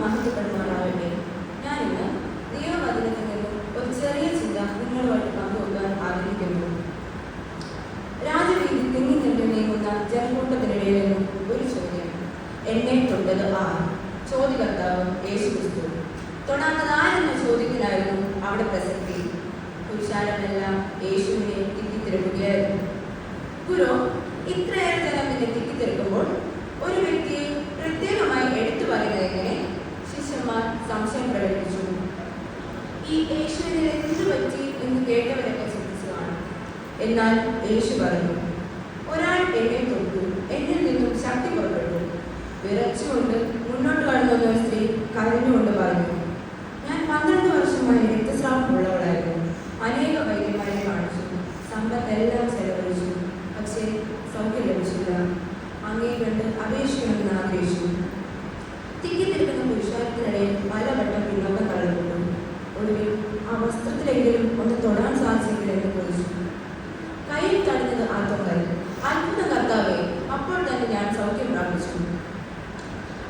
മഹത്വപ്പെടുമാറാവട്ടെ. ഞാനിന്ന് ദൈവവചനത്തിൽ നിന്നും ഒരു ചെറിയ ചിന്ത നിങ്ങളുമായിട്ട് പങ്കുവെക്കാൻ ആഗ്രഹിക്കുന്നു. രാജവീതി തിങ്ങി നിന്ന് നീങ്ങുന്ന ജനക്കൂട്ടത്തിനിടയിൽ നിന്നും ഒരു ചോദ്യം: എന്നെ തൊട്ടത് ആർ? ചോദ്യകർത്താവ് യേശുക്രിസ്തു. തൊടാത്തത് ആരെന്ന ചോദ്യത്തിനായിരുന്നു അവിടെ പ്രസക്തി. പുരുഷാരമെല്ലാം യേശുവിനെ തിക്കിത്തിരക്കുകയായിരുന്നു. ഗുരു, ഇത്രയേറെ ജനം നിന്നെ തിക്കിത്തിരക്കുമ്പോൾ ഒരു വ്യക്തിയെ പ്രത്യേകമായി എടുത്തു പറയുന്നത് എങ്ങനെ? ശിഷ്യന്മാർ സംശയം പ്രകടിപ്പിച്ചു. ഈ യേശുവിനെ എന്തു പറ്റി എന്ന് കേട്ടവരൊക്കെ ചിന്തിച്ചു കാണും. എന്നാൽ യേശു പറഞ്ഞു: ഒരാൾ എന്നെ തൊട്ടു, എന്നിൽ നിന്നും ശക്തി പുറപ്പെട്ടു. വിറച്ചുകൊണ്ട് മുന്നോട്ട് കടന്നു വന്ന ഒരു സ്ത്രീ കരഞ്ഞുകൊണ്ട് പറഞ്ഞു: ഞാൻ 12 വർഷമായി രക്തസ്രാവമുള്ളവളായിരുന്നു. അനേക വൈദ്യന്മാരെ കാണിച്ചു, സമ്പത്തെല്ലാം ചെലവഴിച്ചു, പക്ഷേ സൗഖ്യം ലഭിച്ചില്ല. അങ്ങേ കണ്ട് അപേക്ഷിക്കണമെന്ന് ആഗ്രഹിച്ചു. തിക്കിത്തിരിക്കുന്ന പുരുഷാരത്തിനിടയിൽ പലവട്ടം പിന്നോക്കം തള്ളപ്പെട്ടു. ഒടുവിൽ ആ വസ്ത്രത്തിലെങ്കിലും ഒന്ന് തൊടാൻ സാധിച്ചെങ്കിലെന്ന് ചോദിച്ചു. കയ്യിൽ തടഞ്ഞത് ആ തൊങ്ങൽ. അത്ഭുത കർത്താവേ, അപ്പോൾ തന്നെ ഞാൻ സൗഖ്യം പ്രാപിച്ചു.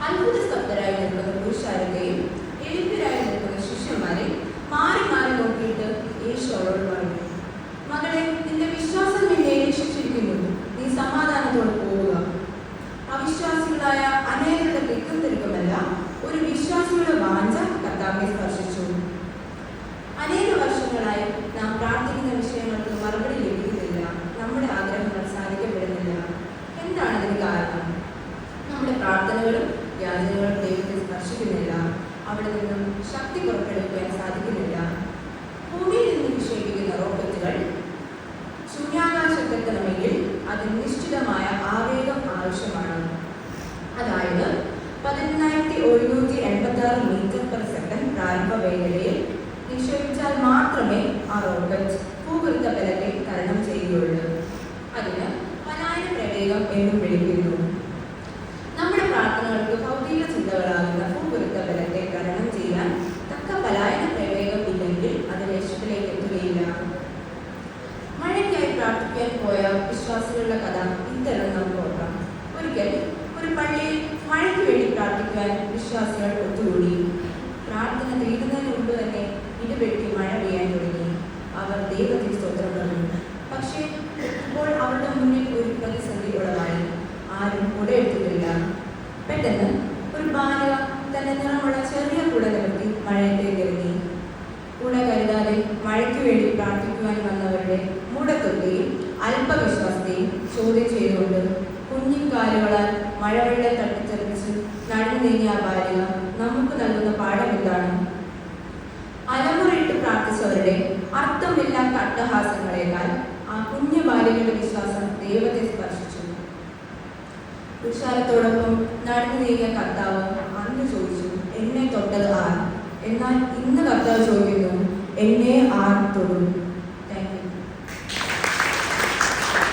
അത്ഭുത സ്തബ്ധരായി നിൽക്കുന്ന പുരുഷാരത്തെയും എഴുത്തരായി നിൽക്കുന്ന ശിഷ്യന്മാരെ മാറി മാറി നോക്കിയിട്ട് യേശു അവളോട് പറഞ്ഞു: മകളെ, നിന്റെ വിശ്വാസം നിന്നെ രക്ഷിച്ചിരിക്കുന്നു. നീ സമാധാനത്തോടെ പോവുക. അവിശ്വാസികളായ അനേകരുടെ തിക്കും തിരക്കുമല്ല, ഒരു വിശ്വാസിയുടെ വാഞ്ച കർത്താവിനെ സ്പർശിച്ചു. അനേക വർഷങ്ങളായി നാം പ്രാർത്ഥിക്കുന്ന വിഷയങ്ങൾക്ക് മറുപടി ലഭിക്കുന്നില്ല. നമ്മുടെ ആഗ്രഹങ്ങൾ സാധിക്കപ്പെടുന്നില്ല. എന്താണ് ഇതിന് കാരണം? നമ്മുടെ പ്രാർത്ഥനകളും യാചനകളും ദൈവത്തെ സ്പർശിക്കുന്നില്ല. അവിടെ നിന്നും ശക്തി പുറപ്പെടുവിക്കാൻ സാധിക്കുന്നില്ല. ഭൂമിയിൽ നിന്ന് വിക്ഷേപിക്കുന്ന റോക്കറ്റുകൾ ശൂന്യാകാശത്തെത്തണമെങ്കിൽ അതിന് നിശ്ചിതമായ ആവേഗം ആവശ്യമാണ്. അതായത് 11,186 മീറ്റർ/സെക്കൻഡ് പ്രാരംഭ വേഗതയിൽ നിക്ഷേപിച്ചാൽ മാത്രമേ ആ റോക്കറ്റ് ഭൂഗർഭ ബലത്തെ തരണം ചെയ്യുകയുള്ളൂ. അതിന് പലായന പ്രവേഗം എന്നും വിളിക്കുന്നു. നമ്മുടെ പ്രാർത്ഥനകൾക്ക് ഭൗതിക ചിന്തകളാകുന്ന ഭൂഗർഭ ബലത്തെ തരണം ചെയ്യാൻ തക്ക പലായന പ്രവേഗം ഇല്ലെങ്കിൽ അത് ലക്ഷ്യത്തിലേക്ക് എത്തുകയില്ല. മഴയ്ക്കായി പ്രാർത്ഥിക്കാൻ പോയ വിശ്വാസികളുടെ കഥ ഇത്തരം നമുക്ക് ഓർക്കാം. ഒരിക്കൽ ഒരു പള്ളിയിൽ മഴയ്ക്ക് വേണ്ടി പ്രാർത്ഥിക്കാൻ വിശ്വാസികൾ ഒത്തുകൂടി. പ്രാർത്ഥന തീരുന്നതിന് മുമ്പ് തന്നെ ഇടിവെട്ടി മഴ പെയ്യാൻ തുടങ്ങി. അവർ ദൈവത്തെ സ്തോത്രം പറഞ്ഞു. പക്ഷേ ഇപ്പോൾ അവരുടെ മുന്നിൽ ഒരു പ്രതിസന്ധി ഉളവായി. ആരും കുടയെടുത്തിട്ടില്ല. പെട്ടെന്ന് ഒരു ബാലിക തന്റെ നിറമുള്ള ചെറിയ കുട നിവർത്തി മഴയത്തേക്ക് ഇറങ്ങി. കുട കരുതാതെ മഴയ്ക്ക് വേണ്ടി പ്രാർത്ഥിക്കുവാൻ വന്നവരുടെ മൂടത്വത്തെയും അല്പവിശ്വാസത്തെയും ചോദ്യം ചെയ്തുകൊണ്ട് കുഞ്ഞിൻ കാലുകളാൽ മഴവെള്ളം തട്ടിത്തെറിച്ച് നടന്നു നീങ്ങിയ ആ ബാലിക നമുക്ക് നൽകുന്ന പാഠം എന്താണ്? അലമുറയിട്ട് പ്രാർത്ഥിച്ചവരുടെ അർത്ഥമില്ലാത്ത അട്ടഹാസങ്ങളേക്കാൾ ആ കുഞ്ഞു ബാലികയുടെ വിശ്വാസം ദൈവത്തെ സ്പർശിച്ചു. തുഷാരത്തോടൊപ്പം നടന്നു നീങ്ങിയ കർത്താവ് അന്ന് ചോദിച്ചു: എന്നെ തൊട്ടത് ആർ? എന്നാൽ ഇന്ന് കർത്താവ് ചോദിക്കുന്നു: എന്നെ ആർ തൊടും?